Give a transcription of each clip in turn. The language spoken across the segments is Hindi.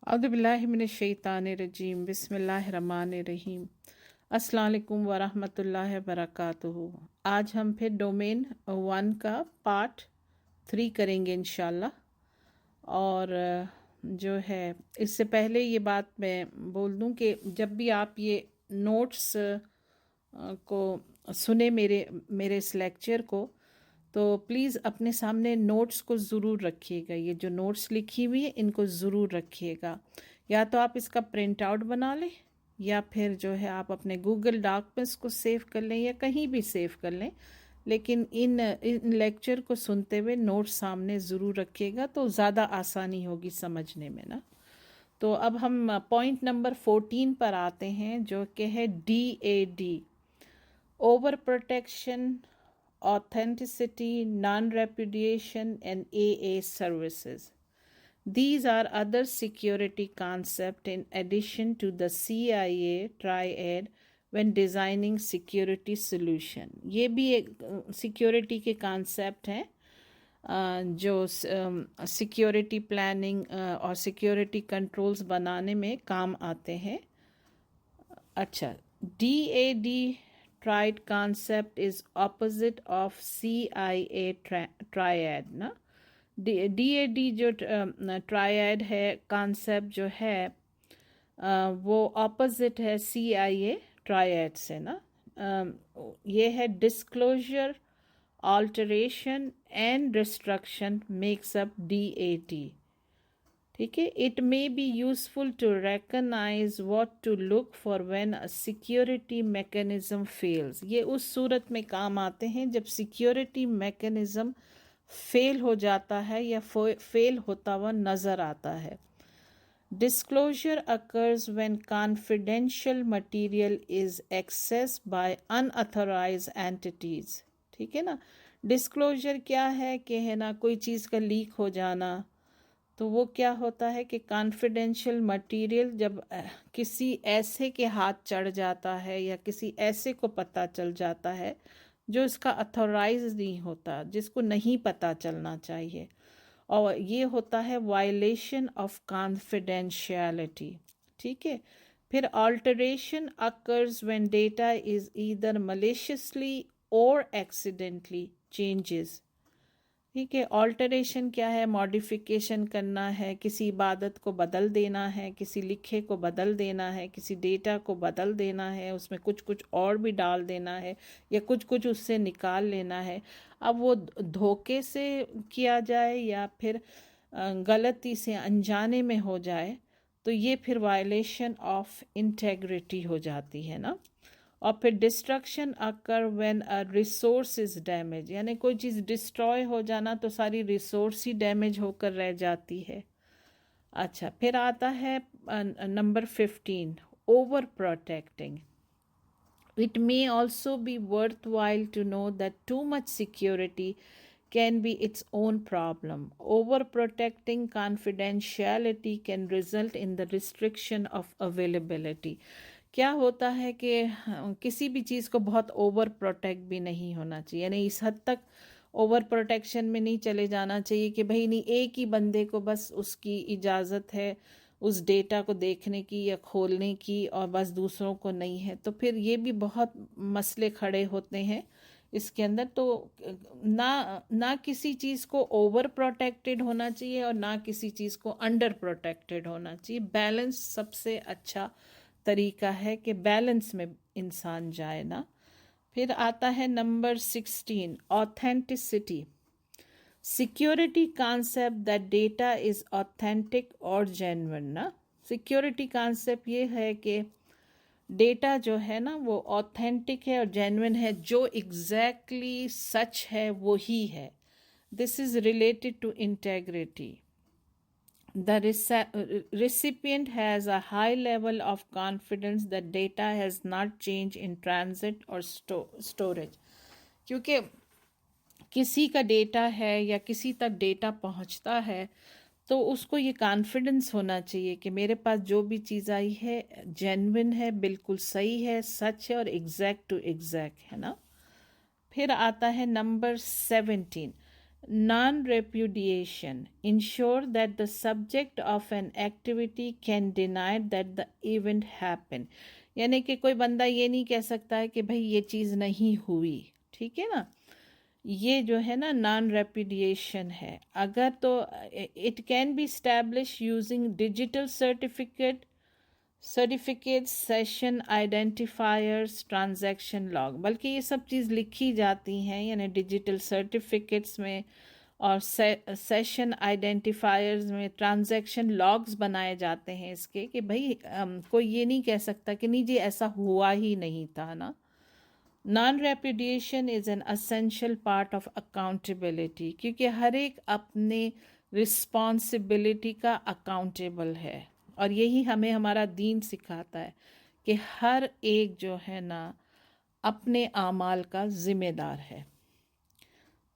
औज़ुबिल्लाहिमिनश्शैतानिर्रजीम बिस्मिल्लाहिर्रहमानिर्रहीम। अस्सलाम वालेकुम वरहमतुल्लाहि वबरकातुहू। आज हम फिर डोमेन 1 का पार्ट 3 करेंगे इंशाल्लाह। और जो है इससे पहले ये बात मैं बोल दूं कि जब भी आप ये नोट्स को सुने मेरे इस लेक्चर को, तो प्लीज़ अपने सामने नोट्स को ज़रूर रखिएगा। ये जो नोट्स लिखी हुई है इनको ज़रूर रखिएगा। या तो आप इसका प्रिंट आउट बना लें, या फिर जो है आप अपने गूगल डॉक में इसको सेव कर लें, या कहीं भी सेव कर लें। लेकिन इन लेक्चर को सुनते हुए नोट्स सामने ज़रूर रखिएगा, तो ज़्यादा आसानी होगी समझने में ना। तो अब हम पॉइंट नंबर 14 पर आते हैं, जो कि है DAD, over protection, authenticity, non-repudiation, and AA services. These are other security concepts in addition to the CIA triad when designing security solution. ये भी एक सिक्योरिटी के कॉन्सेप्ट हैं जो सिक्योरिटी प्लानिंग और सिक्योरिटी कंट्रोल्स बनाने में काम आते हैं। अच्छा, DAD triad concept is opposite of CIA triad ना। DAD जो ट्रायड है कॉन्सेप्ट जो है वो ऑपोजिट है CIA ट्रायड से ना। ये है disclosure, alteration and destruction makes up DAD। ठीक है। It may be useful to recognise what to look for when a security mechanism fails. ये उस सूरत में काम आते हैं जब सिक्योरिटी मैकेनिज्म फेल हो जाता है या फेल होता हुआ नज़र आता है। Disclosure occurs when confidential material is access by unauthorised entities. ठीक है ना। डिस्क्लोजर क्या है कि है ना, कोई चीज़ का लीक हो जाना। तो वो क्या होता है कि कॉन्फिडेंशियल मटेरियल जब किसी ऐसे के हाथ चढ़ जाता है या किसी ऐसे को पता चल जाता है जो इसका अथोराइज नहीं होता, जिसको नहीं पता चलना चाहिए, और ये होता है वायलेशन ऑफ कॉन्फिडेंशियलिटी। ठीक है। फिर alteration occurs when data is either maliciously or accidentally changes. ठीक है। ऑल्टरेशन क्या है? मॉडिफिकेशन करना है, किसी इबादत को बदल देना है, किसी लिखे को बदल देना है, किसी डेटा को बदल देना है, उसमें कुछ कुछ और भी डाल देना है, या कुछ कुछ उससे निकाल लेना है। अब वो धोखे से किया जाए या फिर गलती से अनजाने में हो जाए, तो ये फिर वायलेशन ऑफ इंटेग्रिटी हो जाती है ना। और फिर destruction occur when a resource is damage, यानी कोई चीज़ डिस्ट्रॉय हो जाना तो सारी रिसोर्स ही डैमेज होकर रह जाती है। अच्छा, फिर आता है number 15, over protecting. It may also be worthwhile to know that too much security can be its own problem. Overprotecting confidentiality can result in the restriction of availability. क्या होता है कि किसी भी चीज़ को बहुत ओवर प्रोटेक्ट भी नहीं होना चाहिए, यानी इस हद तक ओवर प्रोटेक्शन में नहीं चले जाना चाहिए कि भाई नहीं, एक ही बंदे को बस उसकी इजाज़त है उस डेटा को देखने की या खोलने की, और बस दूसरों को नहीं है। तो फिर ये भी बहुत मसले खड़े होते हैं इसके अंदर। तो ना किसी चीज़ को ओवर प्रोटेक्टेड होना चाहिए और ना किसी चीज़ को अंडर प्रोटेक्टेड होना चाहिए। बैलेंस सबसे अच्छा तरीका है कि बैलेंस में इंसान जाए ना। फिर आता है number 16, authenticity. Security concept that data is authentic और जेन्युइन ना। सिक्योरिटी कॉन्सेप्ट ये है कि डेटा जो है ना वो ऑथेंटिक है और जेन्युइन है, जो एग्जैक्टली सच है वो ही है। This is related to integrity. The recipient has a high level of confidence that data has not changed in transit or storage. क्योंकि किसी का डेटा है या किसी तक डेटा पहुंचता है, तो उसको ये कॉन्फिडेंस होना चाहिए कि मेरे पास जो भी चीज़ आई है जेन्युइन है, बिल्कुल सही है, सच है और एग्जैक्ट टू एग्जैक्ट है ना। फिर आता है number 17, non-repudiation ensure that the subject of an activity can deny that the event happened. यानी कि कोई बंदा ये नहीं कह सकता है कि भाई ये चीज़ नहीं हुई, ठीक है ना। ये जो है ना नॉन रेपुडिएशन है। अगर तो it can be establish using digital certificates, session identifiers, transaction log, बल्कि ये सब चीज़ लिखी जाती हैं यानी डिजिटल सर्टिफिकेट्स में और सेशन आइडेंटिफायर्स में ट्रांजैक्शन लॉग्स बनाए जाते हैं इसके कि भाई कोई ये नहीं कह सकता कि नहीं जी ऐसा हुआ ही नहीं था ना। Non repudiation is an essential part of accountability, क्योंकि हर एक अपने रिस्पॉन्सिबिलिटी का अकाउंटेबल है और यही हमें हमारा दीन सिखाता है कि हर एक जो है ना अपने आमाल का ज़िम्मेदार है।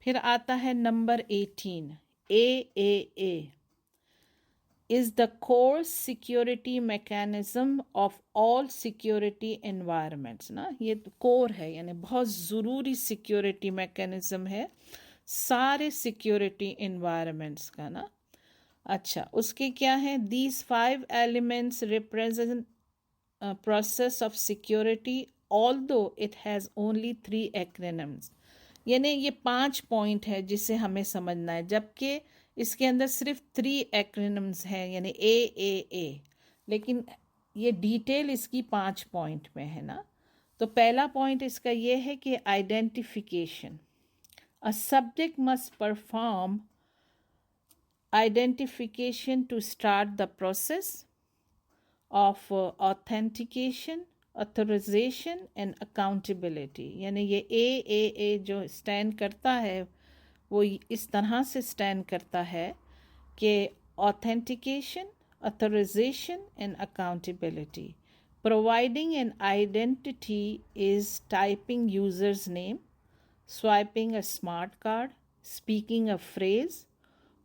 फिर आता है number 18, A is the core security mechanism of all security environments ना। ये कोर है यानी बहुत ज़रूरी सिक्योरिटी मैकेनिज़्म है सारे सिक्योरिटी इन्वायरमेंट्स का ना। अच्छा, उसके क्या है, these 5 elements represent a process of security although it has only 3 acronyms। यानी ये 5 पॉइंट है जिसे हमें समझना है, जबकि इसके अंदर सिर्फ 3 एक्रोनिम्स हैं यानी ए, लेकिन ये डिटेल इसकी 5 पॉइंट में है ना। तो पहला पॉइंट इसका ये है कि identification, a subject must perform identification to start the process of authentication, authorization and accountability। यानी ये ए जो स्टैंड करता है वो इस तरह से स्टैंड करता है कि authentication, authorization and accountability। Providing an identity is typing user's name, swiping a smart card, speaking a phrase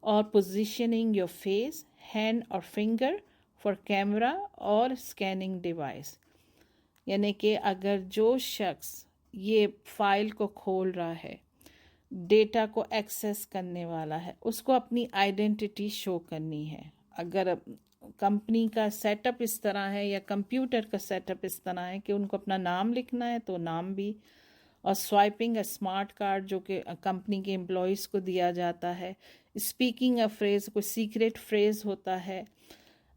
or positioning your face, hand or finger for camera और scanning device। यानी कि अगर जो शख्स ये फाइल को खोल रहा है, डेटा को एक्सेस करने वाला है, उसको अपनी आइडेंटिटी शो करनी है। अगर कंपनी का सेटअप इस तरह है या कंप्यूटर का सेटअप इस तरह है कि उनको अपना नाम लिखना है तो नाम भी, और स्वाइपिंग अ स्मार्ट कार्ड जो कि कंपनी के एम्प्लॉयज़ को दिया जाता है, स्पीकिंग अ फ्रेज़ कोई सीक्रेट फ्रेज़ होता है,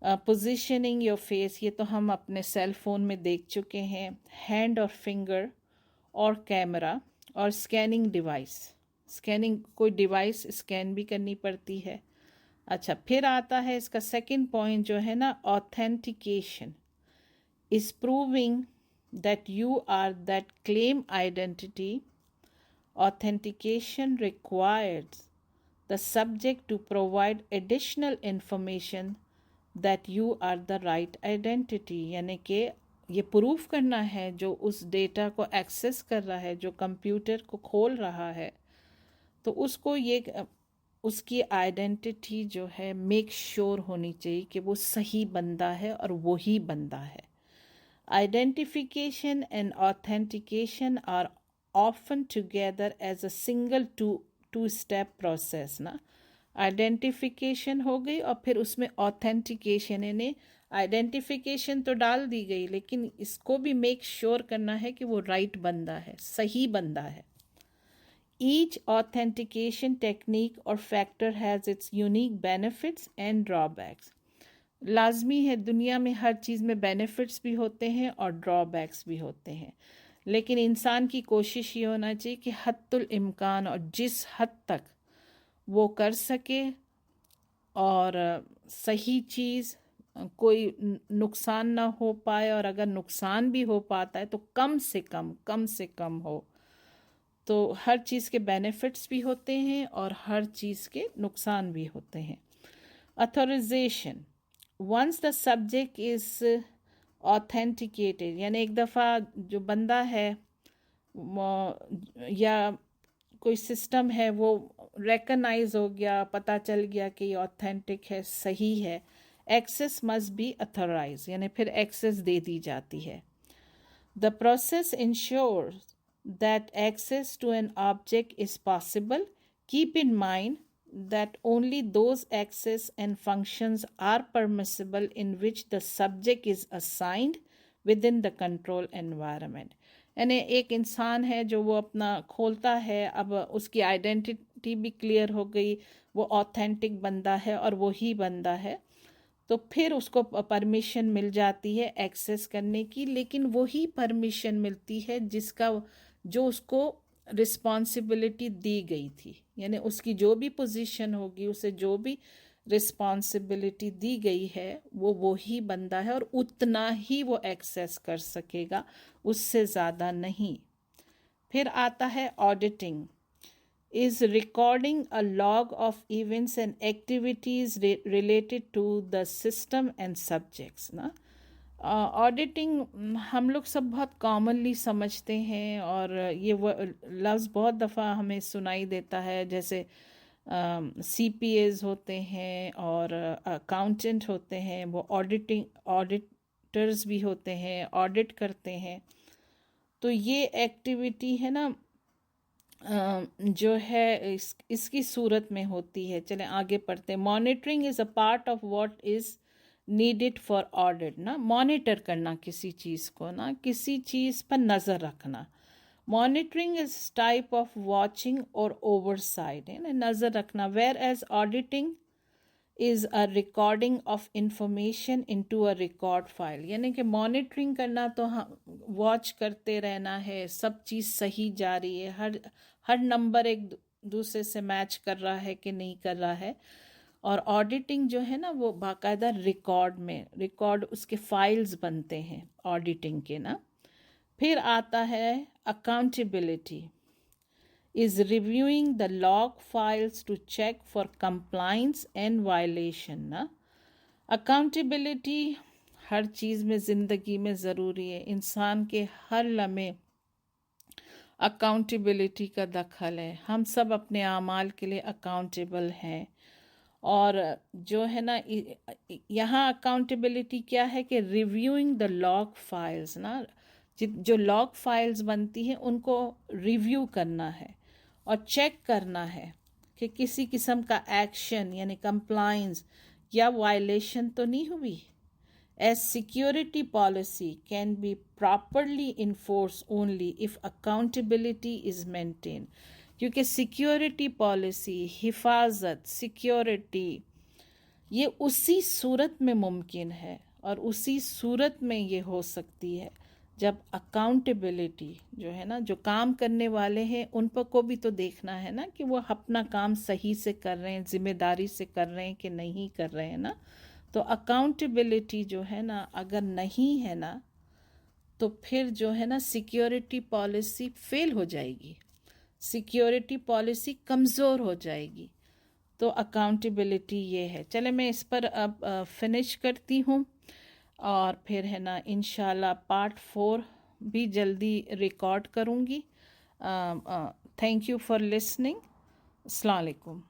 पोजीशनिंग योर फेस ये तो हम अपने सेल फ़ोन में देख चुके हैं, हैंड और फिंगर और कैमरा और स्कैनिंग डिवाइस, स्कैनिंग कोई डिवाइस स्कैन भी करनी पड़ती है। अच्छा, फिर आता है इसका सेकंड पॉइंट जो है ना, authentication is proving that you are that claim identity। Authentication requires the subject to provide additional information that you are the right identity। यानी कि ये प्रूफ करना है जो उस डेटा को एक्सेस कर रहा है, जो कंप्यूटर को खोल रहा है, तो उसको ये उसकी आइडेंटिटी जो है मेक श्योर होनी चाहिए कि वो सही बंदा है और वही बंदा है। Identification and authentication are often together as a single two-step process ना। आइडेंटिफिकेशन हो गई और फिर उसमें ऑथेंटिकेशन, यानी आइडेंटिफिकेशन तो डाल दी गई लेकिन इसको भी मेक श्योर करना है कि वो राइट बंदा है, सही बंदा है। Each authentication technique or factor has its unique benefits and drawbacks। लाजमी है, दुनिया में हर चीज़ में बेनिफिट्स भी होते हैं और ड्रॉबैक्स भी होते हैं, लेकिन इंसान की कोशिश ये होना चाहिए कि हद्दुल इम्कान और जिस हद तक वो कर सके और सही चीज़, कोई नुकसान ना हो पाए, और अगर नुकसान भी हो पाता है तो कम से कम हो। तो हर चीज़ के बेनिफिट्स भी होते हैं और हर चीज़ के नुकसान भी होते हैं। Authorisation, once the subject is authenticated, यानी एक दफ़ा जो बंदा है या कोई सिस्टम है वो रिकग्नाइज हो गया, पता चल गया कि ये ऑथेंटिक है, सही है, एक्सेस मस्ट बी अथोराइज, यानी फिर एक्सेस दे दी जाती है। The process ensures that access to an object is possible Keep in mind that only those access and functions are permissible in which the subject is assigned within the control environment. यानी एक इंसान है जो वो अपना खोलता है, अब उसकी आइडेंटिटी भी क्लियर हो गई, वो ऑथेंटिक बंदा है और वो ही बंदा है, तो फिर उसको परमिशन मिल जाती है एक्सेस करने की, लेकिन वही परमिशन मिलती है जिसका जो उसको रिस्पॉन्सिबिलिटी दी गई थी। यानी उसकी जो भी पोजीशन होगी, उसे जो भी रिस्पॉन्सिबिलिटी दी गई है, वो ही बंदा है और उतना ही वो एक्सेस कर सकेगा, उससे ज़्यादा नहीं। फिर आता है auditing, is recording a log of events and activities related to the system and subjects ना। ऑडिटिंग हम लोग सब बहुत कॉमनली समझते हैं और ये वो लफ्ज़ बहुत दफ़ा हमें सुनाई देता है, जैसे CPAs होते हैं और अकाउंटेंट होते हैं, वो ऑडिटर्स भी होते हैं, ऑडिट करते हैं। तो ये एक्टिविटी है ना जो है इसकी सूरत में होती है। चलें आगे पढ़ते हैं। Monitoring is a part of what is needed for audit ना, मॉनिटर करना किसी चीज़ को ना, किसी चीज़ पर नज़र रखना। Monitoring is type of watching और ओवरसाइट है ना, नज़र रखना। Whereas auditing is a recording of information into a record file, यानी कि मॉनिटरिंग करना तो हम वॉच करते रहना है, सब चीज़ सही जा रही है, हर नंबर एक दूसरे से मैच कर रहा है कि नहीं कर रहा है। और ऑडिटिंग जो है ना वो बाकायदा रिकॉर्ड उसके फाइल्स बनते हैं ऑडिटिंग के ना। फिर आता है accountability, is reviewing the log files to check for compliance and violation ना। अकाउंटेबिलिटी हर चीज़ में, ज़िंदगी में ज़रूरी है, इंसान के हर लम्हे अकाउंटेबिलिटी का दखल है। हम सब अपने आमाल के लिए अकाउंटेबल हैं। और जो है ना यहाँ अकाउंटेबिलिटी क्या है कि रिव्यूइंग द लॉग फाइल्स ना, जो लॉग फाइल्स बनती हैं उनको रिव्यू करना है और चेक करना है कि किसी किस्म का एक्शन यानी कंप्लाइंस या वायलेशन तो नहीं हुई। As security policy can be properly enforced only if accountability is maintained, क्योंकि सिक्योरिटी पॉलिसी, हिफाजत, सिक्योरिटी ये उसी सूरत में मुमकिन है और उसी सूरत में ये हो सकती है जब अकाउंटेबिलिटी जो है ना, जो काम करने वाले हैं उन पर को भी तो देखना है ना कि वो अपना काम सही से कर रहे हैं, जिम्मेदारी से कर रहे हैं कि नहीं कर रहे हैं ना। तो अकाउंटेबिलिटी जो है ना अगर नहीं है ना तो फिर जो है ना सिक्योरिटी पॉलिसी फेल हो जाएगी, सिक्योरिटी पॉलिसी कमज़ोर हो जाएगी। तो अकाउंटेबिलिटी ये है। चले मैं इस पर अब फिनिश करती हूँ और फिर है ना इंशाल्लाह पार्ट 4 भी जल्दी रिकॉर्ड करूँगी। Thank you for listening. अस्सलाम वालेकुम।